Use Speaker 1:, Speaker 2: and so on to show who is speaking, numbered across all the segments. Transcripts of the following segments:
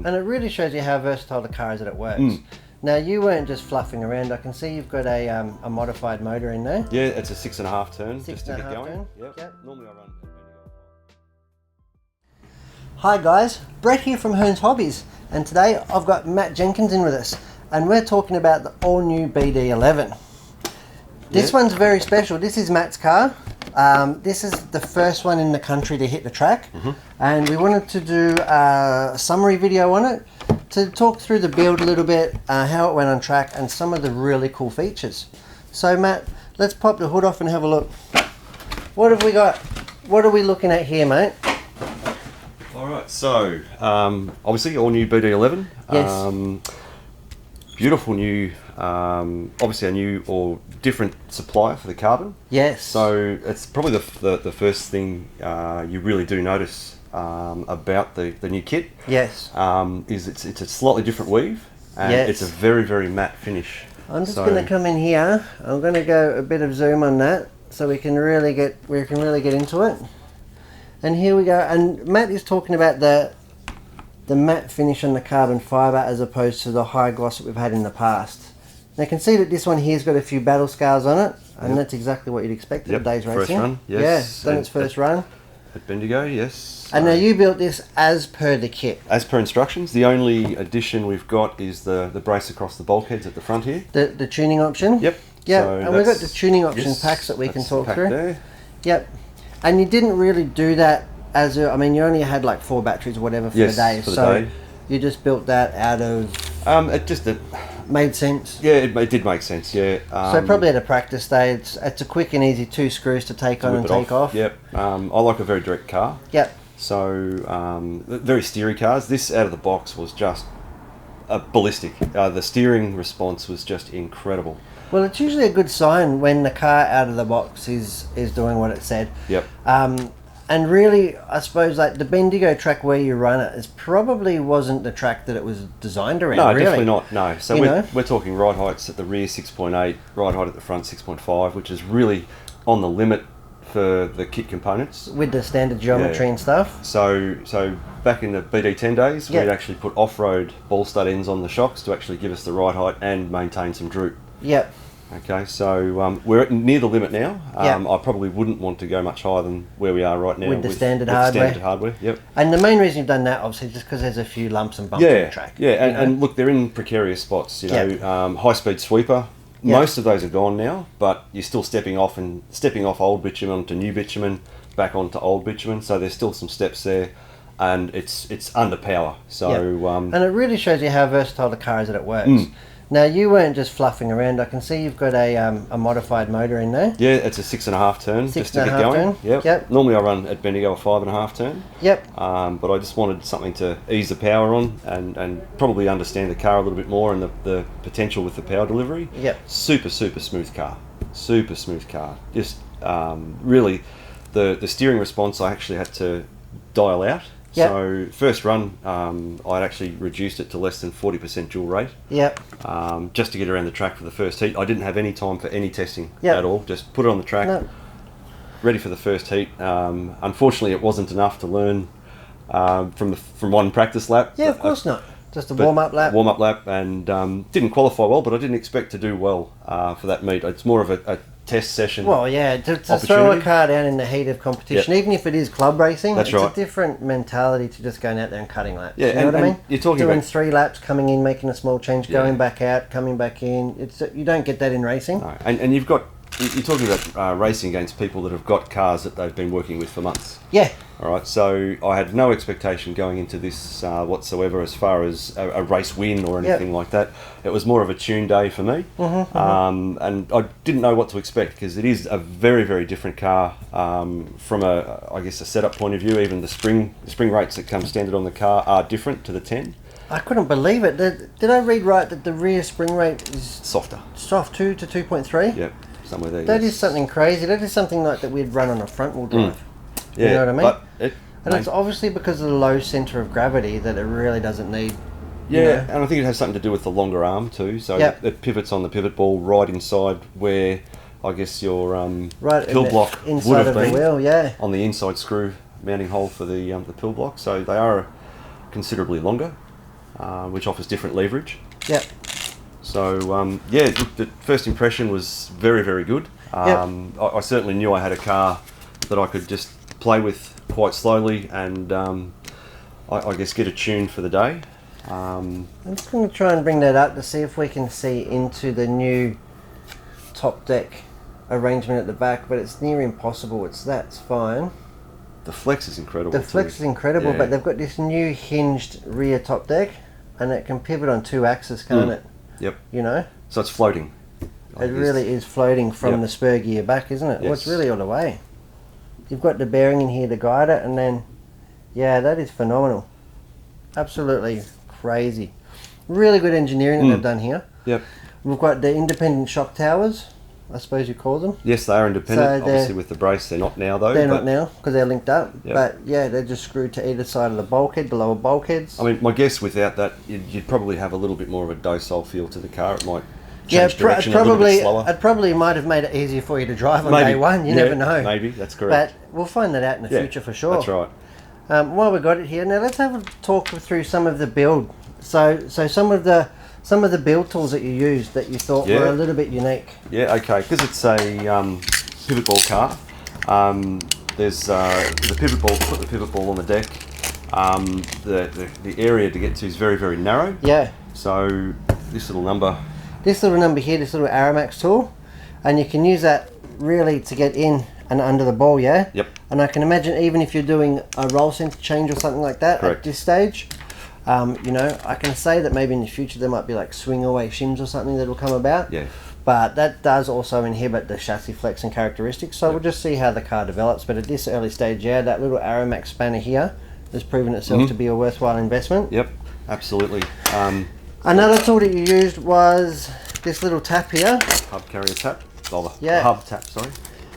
Speaker 1: And it really shows you how versatile the car is that it works. Now, you weren't just fluffing around. I can see you've got a modified motor in there.
Speaker 2: Yeah, it's a 6.5 turn, just to get going.
Speaker 1: Turn.
Speaker 2: Yep. Normally I run.
Speaker 1: Hi guys, Brett here from Hearns Hobbies, and today I've got Mat Jenkins in with us, and we're talking about the all-new BD11. This one's very special. This is Mat's car. This is the first one in the country to hit the track, and we wanted to do a summary video on it to talk through the build a little bit, how it went on track, and some of the really cool features. So Matt, let's pop the hood off and have a look. What have we got? What are we looking at here, mate?
Speaker 2: Alright, so obviously all new BD11.
Speaker 1: Yes.
Speaker 2: Beautiful new, obviously a new or different supplier for the carbon.
Speaker 1: Yes.
Speaker 2: So it's probably the first thing you really do notice about the new kit.
Speaker 1: Yes.
Speaker 2: Is it's a slightly different weave, and it's a very, very matte finish.
Speaker 1: I'm just going to come in here. I'm going to go a bit of zoom on that so we can really get into it. And here we go. And Matt is talking about the matte finish on the carbon fibre as opposed to the high gloss that we've had in the past. Now you can see that this one here's got a few battle scars on it, and that's exactly what you'd expect at today's racing.
Speaker 2: First run, yes.
Speaker 1: Yeah, done its first run.
Speaker 2: At Bendigo, yes.
Speaker 1: And now you built this as per the kit.
Speaker 2: As per instructions. The only addition we've got is the brace across the bulkheads at the front here.
Speaker 1: The tuning option?
Speaker 2: Yep.
Speaker 1: Yeah,
Speaker 2: so
Speaker 1: and we've got the tuning option packs that we can talk through.
Speaker 2: There.
Speaker 1: Yep. And you didn't really do that as a, I mean, you only had like 4 batteries or whatever for the day.
Speaker 2: For the day.
Speaker 1: You just built that out of...
Speaker 2: It
Speaker 1: made sense.
Speaker 2: Yeah, it did make sense, yeah.
Speaker 1: So probably at a practice day, it's a quick and easy 2 screws to take on and take off.
Speaker 2: Yep. I like a very direct car.
Speaker 1: Yep.
Speaker 2: So, very steery cars. This out of the box was just ballistic. The steering response was just incredible.
Speaker 1: Well, it's usually a good sign when the car out of the box is doing what it said.
Speaker 2: Yep.
Speaker 1: And really, I suppose, like the Bendigo track where you run it probably wasn't the track that it was designed around.
Speaker 2: No,
Speaker 1: really.
Speaker 2: definitely not. No. So we're talking ride heights at the rear 6.8, ride height at the front 6.5, which is really on the limit for the kit components.
Speaker 1: With the standard geometry and stuff.
Speaker 2: So back in the BD10 days, we'd actually put off-road ball stud ends on the shocks to actually give us the ride height and maintain some droop.
Speaker 1: Yep.
Speaker 2: Okay, so we're near the limit now. I probably wouldn't want to go much higher than where we are right now
Speaker 1: with the standard hardware.
Speaker 2: Standard hardware, yep.
Speaker 1: And the main reason you've done that, obviously, just because there's a few lumps and bumps on the track.
Speaker 2: Yeah, and look, they're in precarious spots. You know, high-speed sweeper. Most of those are gone now, but you're still stepping off old bitumen onto new bitumen, back onto old bitumen. So there's still some steps there, and it's under power. So
Speaker 1: and it really shows you how versatile the car is that it works. Now, you weren't just fluffing around. I can see you've got a modified motor in there.
Speaker 2: Yeah, it's a 6.5 turn, just to get going. Yep. Normally I run at Bendigo a 5.5 turn.
Speaker 1: Yep.
Speaker 2: But I just wanted something to ease the power on and probably understand the car a little bit more and the potential with the power delivery.
Speaker 1: Yep.
Speaker 2: Super smooth car. Super smooth car. Just really, the steering response I actually had to dial out.
Speaker 1: Yep.
Speaker 2: So first run, I'd actually reduced it to less than 40% dual rate.
Speaker 1: Yep.
Speaker 2: Just to get around the track for the first heat. I didn't have any time for any testing at all. Just put it on the track, ready for the first heat. Unfortunately, it wasn't enough to learn from one practice lap.
Speaker 1: Yeah, of course not. Just a warm-up lap.
Speaker 2: Warm-up lap, and didn't qualify well, but I didn't expect to do well for that meet. It's more of a test session.
Speaker 1: Well, yeah, to throw a car down in the heat of competition, even if it is club racing, it's a different mentality to just going out there and cutting laps. Yeah, you know what I mean?
Speaker 2: You're talking
Speaker 1: doing
Speaker 2: about
Speaker 1: 3 laps, coming in, making a small change, going back out, coming back in. You don't get that in racing.
Speaker 2: No. And you're talking about racing against people that have got cars that they've been working with for months.
Speaker 1: Yeah.
Speaker 2: All right, so I had no expectation going into this whatsoever as far as a race win or anything like that. It was more of a tune day for me, and I didn't know what to expect because it is a very, very different car from I guess a setup point of view. Even the spring rates that come standard on the car are different to the 10.
Speaker 1: I couldn't believe it. Did I read right that the rear spring rate is
Speaker 2: softer?
Speaker 1: Soft 2 to 2.3?
Speaker 2: Yep, somewhere there.
Speaker 1: That is something crazy. That is something like that we'd run on a front wheel drive.
Speaker 2: Yeah,
Speaker 1: you know what I mean?
Speaker 2: But
Speaker 1: and it's obviously because of the low centre of gravity that it really doesn't need.
Speaker 2: Yeah, and I think it has something to do with the longer arm too. So it pivots on the pivot ball right inside where I guess your pill block would have been.
Speaker 1: The wheel,
Speaker 2: on the inside screw mounting hole for the pill block. So they are considerably longer. which offers different leverage.
Speaker 1: Yep.
Speaker 2: So yeah, the first impression was very, very good. I certainly knew I had a car that I could just play with quite slowly and I guess get a tune for the day.
Speaker 1: I'm just going to try and bring that up to see if we can see into the new top deck arrangement at the back, but it's near impossible. That's fine.
Speaker 2: The flex is incredible.
Speaker 1: The flex is incredible, but they've got this new hinged rear top deck, and it can pivot on 2 axes, can't it?
Speaker 2: Yep.
Speaker 1: You know?
Speaker 2: So it's floating.
Speaker 1: It really is floating from the spur gear back, isn't it?
Speaker 2: Yes.
Speaker 1: Well, it's really all the way. You've got the bearing in here to guide it, and then, yeah, that is phenomenal. Absolutely crazy. Really good engineering that they've done here.
Speaker 2: Yep.
Speaker 1: We've got the independent shock towers, I suppose you call them.
Speaker 2: Yes, they are independent.
Speaker 1: So
Speaker 2: obviously with the brace, they're not now though.
Speaker 1: They're not now because they're linked up.
Speaker 2: Yep.
Speaker 1: But yeah, they're just screwed to either side of the bulkhead, the lower bulkheads.
Speaker 2: I mean, my guess without that, you'd probably have a little bit more of a docile feel to the car. It might change direction a little bit slower.
Speaker 1: It probably might have made it easier for you to drive on day one. You never know.
Speaker 2: Maybe, that's correct.
Speaker 1: But we'll find that out in the future for sure.
Speaker 2: That's right.
Speaker 1: While we got it here, now let's have a talk through some of the build. So some of the build tools that you used that you thought were a little bit unique.
Speaker 2: Yeah, okay, because it's a pivot ball car. There's the pivot ball. Put the pivot ball on the deck. The area to get to is very, very narrow.
Speaker 1: Yeah.
Speaker 2: So this little number
Speaker 1: Here, this little Aramax tool, and you can use that really to get in and under the ball. Yeah.
Speaker 2: Yep.
Speaker 1: And I can imagine even if you're doing a roll center change or something like that at this stage. You know, I can say that maybe in the future there might be like swing away shims or something that will come about.
Speaker 2: Yeah.
Speaker 1: But that does also inhibit the chassis flex and characteristics. So we'll just see how the car develops. But at this early stage, yeah, that little Aramax spanner here has proven itself to be a worthwhile investment.
Speaker 2: Yep, absolutely.
Speaker 1: Another tool that you used was this little tap here.
Speaker 2: Hub carrier tap. Oh, the
Speaker 1: Yeah.
Speaker 2: hub tap, sorry.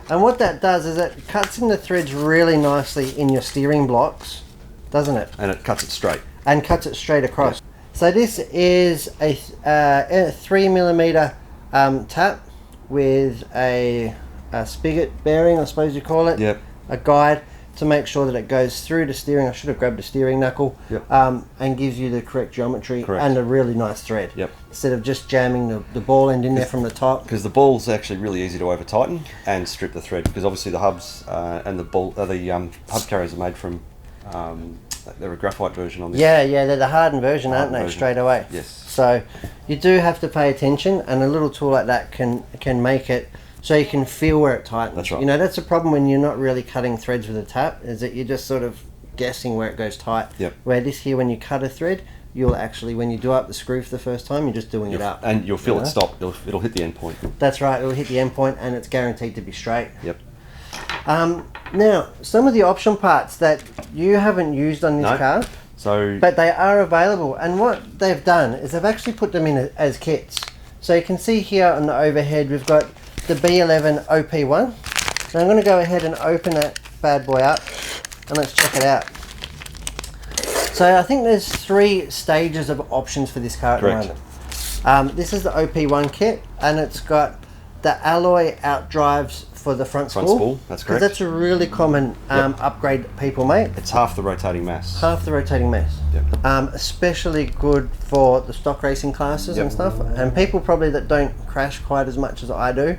Speaker 1: And what that does is it cuts in the threads really nicely in your steering blocks, doesn't it?
Speaker 2: And it cuts it straight.
Speaker 1: And cuts it straight across. So this is a 3mm tap with a spigot bearing, I suppose you call it.
Speaker 2: Yep.
Speaker 1: A guide to make sure that it goes through the steering. I should have grabbed the steering knuckle.
Speaker 2: Yep.
Speaker 1: And gives you the correct geometry and a really nice thread.
Speaker 2: Yep.
Speaker 1: Instead of just jamming the ball end in there from the top.
Speaker 2: Because the ball's actually really easy to over tighten and strip the thread. Because obviously the hubs and the hub carriers are made from. They're a graphite version on this.
Speaker 1: Yeah, they're the hardened version, aren't they? Straight away.
Speaker 2: Yes.
Speaker 1: So you do have to pay attention, and a little tool like that can make it so you can feel where it tightens.
Speaker 2: That's right.
Speaker 1: You know, that's a problem when you're not really cutting threads with a tap, is that you're just sort of guessing where it goes tight.
Speaker 2: Yep.
Speaker 1: Where this here, when you cut a thread, you'll actually, when you do up the screw for the first time, you're just doing it up.
Speaker 2: And you'll feel it stop. It'll hit the end point.
Speaker 1: That's right. It'll hit the end point, and it's guaranteed to be straight.
Speaker 2: Yep.
Speaker 1: Now, some of the option parts that you haven't used on this car, but they are available, and what they've done is they've actually put them in as kits. So you can see here on the overhead we've got the B11 OP1. Now I'm going to go ahead and open that bad boy up and let's check it out. So I think there's 3 stages of options for this car at the moment. This is the OP1 kit, and it's got the alloy outdrives for the front spool.
Speaker 2: That's correct.
Speaker 1: That's a really common upgrade that people make.
Speaker 2: It's half the rotating mass.
Speaker 1: Half the rotating mass.
Speaker 2: Yep.
Speaker 1: Especially good for the stock racing classes and stuff. And people probably that don't crash quite as much as I do.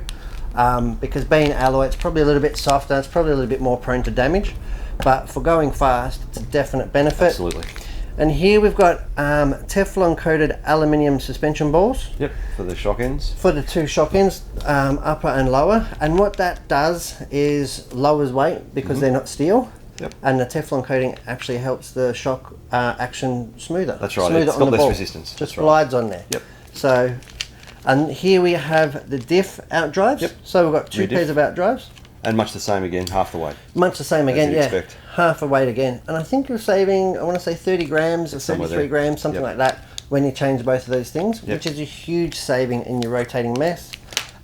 Speaker 1: Because being alloy, it's probably a little bit softer. It's probably a little bit more prone to damage. But for going fast, it's a definite benefit.
Speaker 2: Absolutely.
Speaker 1: And here we've got Teflon coated aluminium suspension balls.
Speaker 2: Yep, for the shock ends.
Speaker 1: For the 2 shock ends, upper and lower. And what that does is lowers weight because they're not steel.
Speaker 2: Yep.
Speaker 1: And the Teflon coating actually helps the shock action smoother.
Speaker 2: That's right,
Speaker 1: Smoother
Speaker 2: it's got less resistance.
Speaker 1: Just glides on there.
Speaker 2: Yep.
Speaker 1: So, and here we have the diff outdrives.
Speaker 2: Yep.
Speaker 1: So we've got 2 pairs of outdrives.
Speaker 2: And much the same again, half the weight.
Speaker 1: Much the same again,
Speaker 2: you'd expect.
Speaker 1: Half the weight again. And I think you're saving, I want to say 30 grams or 33 grams, something like that, when you change both of those things, which is a huge saving in your rotating mass.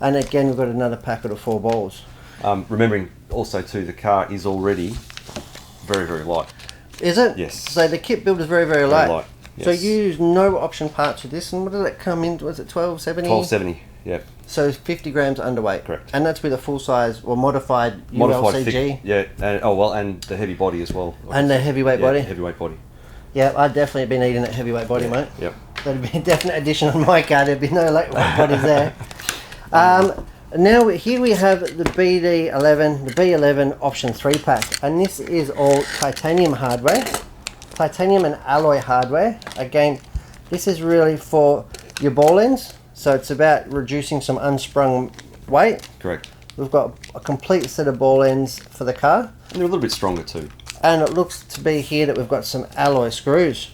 Speaker 1: And again, we've got another packet of 4 balls.
Speaker 2: Remembering also too, the car is already very, very light.
Speaker 1: Is it?
Speaker 2: Yes.
Speaker 1: So the kit build is very, very light.
Speaker 2: Very light. Yes.
Speaker 1: So you use no option parts with this, and what did it come in? Was it 1270?
Speaker 2: 1270, yep.
Speaker 1: So 50 grams underweight.
Speaker 2: Correct.
Speaker 1: And that's with a full size or modified ULCG.
Speaker 2: Thick, and the heavy body as well.
Speaker 1: And the heavyweight body.
Speaker 2: Heavyweight body.
Speaker 1: Yeah, I'd definitely been eating that heavyweight body, mate.
Speaker 2: Yep.
Speaker 1: That'd be a definite addition on my car. There'd be no lightweight bodies there. Now here we have the BD11, the B11 Option 3 pack, and this is all titanium hardware, titanium and alloy hardware. Again, this is really for your ball ends, so it's about reducing some unsprung weight.
Speaker 2: Correct.
Speaker 1: We've got a complete set of ball ends for the car.
Speaker 2: And they're a little bit stronger too.
Speaker 1: And it looks to be here that we've got some alloy screws.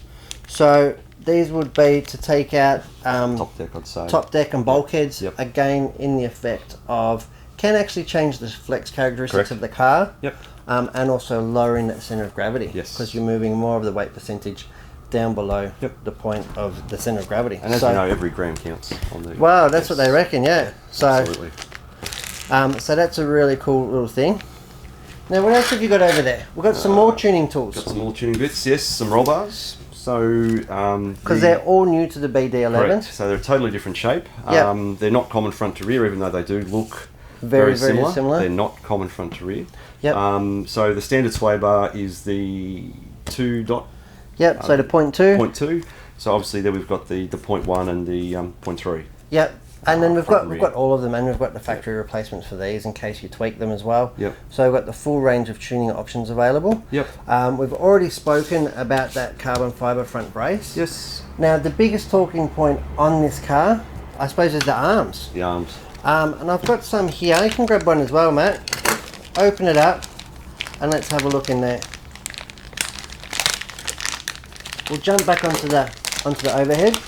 Speaker 1: So these would be to take out
Speaker 2: Top deck, I'd say.
Speaker 1: top deck and bulkheads,
Speaker 2: Yep.
Speaker 1: again in the effect of, can actually change the flex characteristics
Speaker 2: Correct.
Speaker 1: of the car.
Speaker 2: Yep.
Speaker 1: And also lowering that centre of gravity.
Speaker 2: Yes.
Speaker 1: Because you're moving more of the weight percentage down below
Speaker 2: Yep.
Speaker 1: the point of the centre of gravity.
Speaker 2: And as you know, every gram counts on the...
Speaker 1: Well, that's what they reckon, yeah. So,
Speaker 2: Absolutely.
Speaker 1: so that's a really cool little thing. Now, what else have you got over there? We've got some more tuning tools.
Speaker 2: Got some more tuning bits, yes, some roll bars. So,
Speaker 1: Because they're all new to the BD11.
Speaker 2: correct. So they're a totally different shape.
Speaker 1: Yep.
Speaker 2: They're not common front to rear, even though they do look
Speaker 1: Very
Speaker 2: similar.
Speaker 1: similar.
Speaker 2: They're not common front to rear.
Speaker 1: Yep.
Speaker 2: So the standard sway bar is the 2.2.
Speaker 1: Yep, so the point two.
Speaker 2: So obviously there we've got the 0.1 and the 0.3.
Speaker 1: Yep. And then we've
Speaker 2: front
Speaker 1: got
Speaker 2: and
Speaker 1: we've got all of them, and we've got the factory replacements for these in case you tweak them as well.
Speaker 2: Yep.
Speaker 1: So we've got the full range of tuning options available.
Speaker 2: Yep.
Speaker 1: We've already spoken about that carbon fibre front brace.
Speaker 2: Yes.
Speaker 1: Now the biggest talking point on this car, I suppose, is the arms.
Speaker 2: The arms.
Speaker 1: And I've got some here. You can grab one as well, Matt. Open it up, and let's have a look in there. We'll jump back onto the overhead.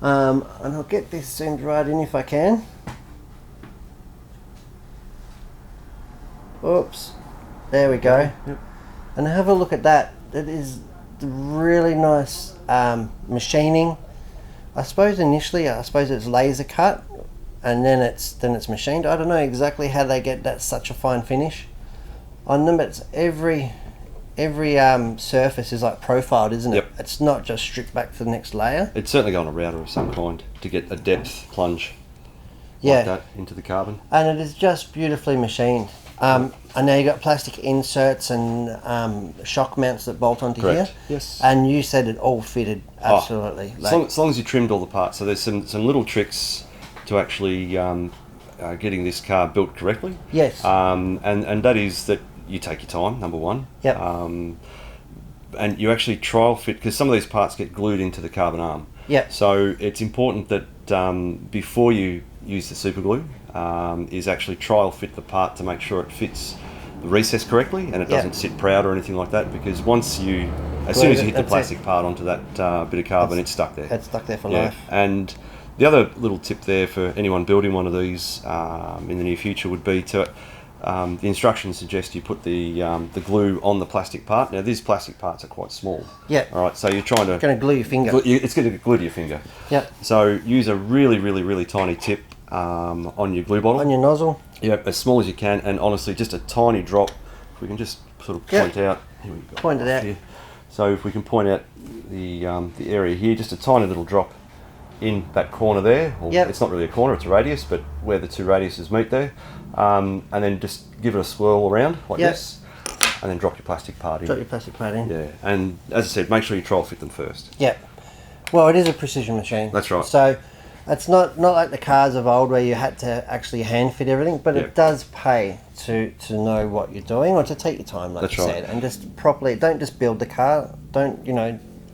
Speaker 1: And I'll get this zoomed right in if I can. Oops. There we go.
Speaker 2: Yep.
Speaker 1: And have a look at that. It is really nice machining. I suppose initially, it's laser cut, and then it's machined. I don't know exactly how they get that such a fine finish on them. It's every surface is like profiled, isn't it?
Speaker 2: Yep.
Speaker 1: It's not just stripped back to the next layer.
Speaker 2: It's certainly got a router of some kind to get a depth plunge
Speaker 1: Yeah.
Speaker 2: like that into the carbon.
Speaker 1: And it is just beautifully machined. And now you got plastic inserts and shock mounts that bolt onto
Speaker 2: Correct.
Speaker 1: here.
Speaker 2: Yes.
Speaker 1: And you said it all fitted absolutely.
Speaker 2: As long as you trimmed all the parts. So there's some little tricks to actually getting this car built correctly.
Speaker 1: Yes.
Speaker 2: And that is that you take your time, number one.
Speaker 1: Yep.
Speaker 2: And you actually trial fit, because some of these parts get glued into the carbon arm.
Speaker 1: Yep.
Speaker 2: So it's important that before you use the super glue, is actually trial fit the part to make sure it fits the recess correctly and it doesn't sit proud or anything like that, because as soon as you hit the plastic part onto that bit of carbon, it's stuck there.
Speaker 1: It's stuck there for life.
Speaker 2: And the other little tip there for anyone building one of these in the near future would be to the instructions suggest you put the glue on the plastic part. Now these plastic parts are quite small.
Speaker 1: Yeah.
Speaker 2: All right, so you're trying to
Speaker 1: Going to glue your finger.
Speaker 2: it's going to glue to your finger.
Speaker 1: Yep.
Speaker 2: So use a really tiny tip on your glue bottle.
Speaker 1: On your nozzle.
Speaker 2: Yep, as small as you can, and honestly, just a tiny drop. If we can just sort of point out. Here we go.
Speaker 1: Point it out.
Speaker 2: Here. So if we can point out the area here, just a tiny little drop in that corner there. Or
Speaker 1: Yep.
Speaker 2: It's not really a corner; it's a radius, but where the two radiuses meet there, and then just give it a swirl around like
Speaker 1: Yep.
Speaker 2: this, and then drop your plastic part in.
Speaker 1: Drop your plastic part in.
Speaker 2: Yeah, and as I said, make sure you trial fit them first.
Speaker 1: Yep. Well, it is a precision machine.
Speaker 2: That's right.
Speaker 1: So it's not like the cars of old where you had to actually hand fit everything, but
Speaker 2: Yep.
Speaker 1: it does pay to know what you're doing, or to take your time, like
Speaker 2: That's
Speaker 1: you
Speaker 2: right.
Speaker 1: said, and just properly. Don't just build the car. Don't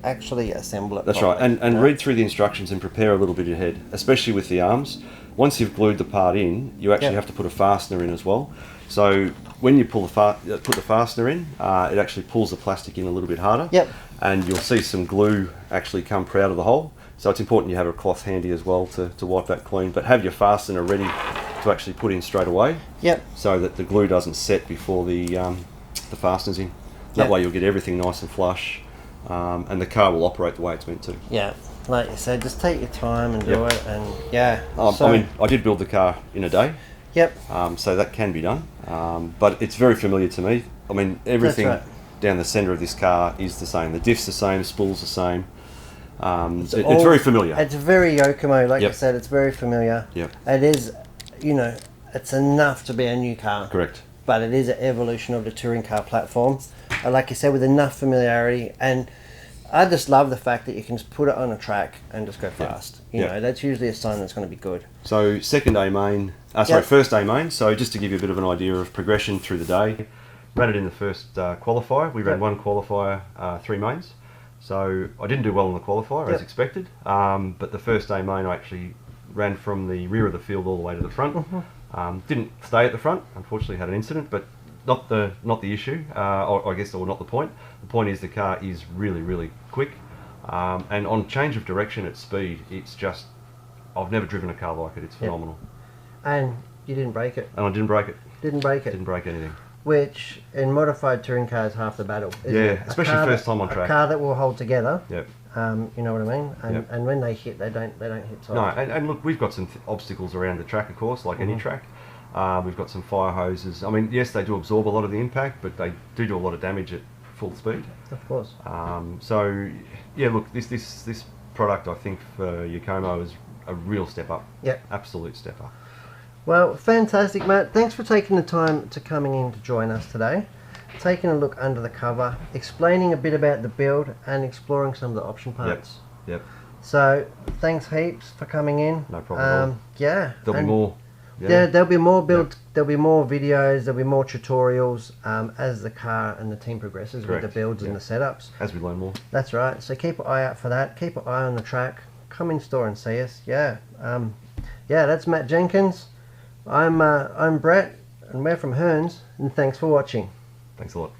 Speaker 1: actually assemble it.
Speaker 2: That's
Speaker 1: properly,
Speaker 2: right, and read through the instructions and prepare a little bit ahead, especially with the arms. Once you've glued the part in, you actually
Speaker 1: Yep.
Speaker 2: have to put a fastener in as well. So when you put the fastener in, it actually pulls the plastic in a little bit harder.
Speaker 1: Yep.
Speaker 2: And you'll see some glue actually come out of the hole. So it's important you have a cloth handy as well to wipe that clean. But have your fastener ready to actually put in straight away.
Speaker 1: Yep.
Speaker 2: So that the glue doesn't set before the fastener's in. That
Speaker 1: Yep.
Speaker 2: way you'll get everything nice and flush, and the car will operate the way it's meant to.
Speaker 1: Yeah. Like you said, just take your time and do
Speaker 2: Yep.
Speaker 1: it, and yeah.
Speaker 2: I mean, I did build the car in a day,
Speaker 1: Yep.
Speaker 2: so that can be done. But it's very familiar to me. I mean, everything
Speaker 1: right.
Speaker 2: down the centre of this car is the same. The diff's the same, spool's the same. It's
Speaker 1: all-
Speaker 2: very familiar.
Speaker 1: It's very Yokomo, like
Speaker 2: Yep.
Speaker 1: you said. It's very familiar.
Speaker 2: Yep.
Speaker 1: It is, it's enough to be a new car.
Speaker 2: Correct.
Speaker 1: But it is an evolution of the touring car platform. Like you said, with enough familiarity, and I just love the fact that you can just put it on a track and just go fast. You
Speaker 2: Yep.
Speaker 1: know, that's usually a sign that's going to be good.
Speaker 2: So second A main, first A main. So just to give you a bit of an idea of progression through the day, ran it in the first qualifier. We ran one qualifier, 3 mains. So I didn't do well in the qualifier as expected, but the first A main I actually ran from the rear of the field all the way to the front. Didn't stay at the front, unfortunately had an incident, but not the issue, or I guess, or not the point. The point is the car is really, really quick, and on change of direction at speed, it's just, I've never driven a car like it. It's phenomenal.
Speaker 1: And you didn't break it.
Speaker 2: And I didn't break it.
Speaker 1: Didn't break it.
Speaker 2: Didn't break anything.
Speaker 1: Which, in modified touring cars, half the battle. Isn't it?
Speaker 2: Especially first time on track.
Speaker 1: A car that will hold together.
Speaker 2: Yep.
Speaker 1: You know what I mean? And when they hit, they don't hit tight.
Speaker 2: No, and look, we've got some obstacles around the track, of course, like any track. We've got some fire hoses. I mean, yes, they do absorb a lot of the impact, but they do a lot of damage at full speed.
Speaker 1: Of course.
Speaker 2: So, yeah, look, this product, I think, for Yokomo is a real step up.
Speaker 1: Yep.
Speaker 2: Absolute step up.
Speaker 1: Well, fantastic, Matt. Thanks for taking the time to coming in to join us today. Taking a look under the cover, explaining a bit about the build, and exploring some of the option parts.
Speaker 2: Yep.
Speaker 1: So, thanks heaps for coming in.
Speaker 2: No problem at all.
Speaker 1: Yeah.
Speaker 2: There'll be more.
Speaker 1: Yeah, there'll be more build. There'll be more videos. There'll be more tutorials as the car and the team progresses with the builds and the setups.
Speaker 2: As we learn more.
Speaker 1: That's right. So keep an eye out for that. Keep an eye on the track. Come in store and see us. Yeah. That's Mat Jenkins. I'm Brett, and we're from Hearns. And thanks for watching.
Speaker 2: Thanks a lot.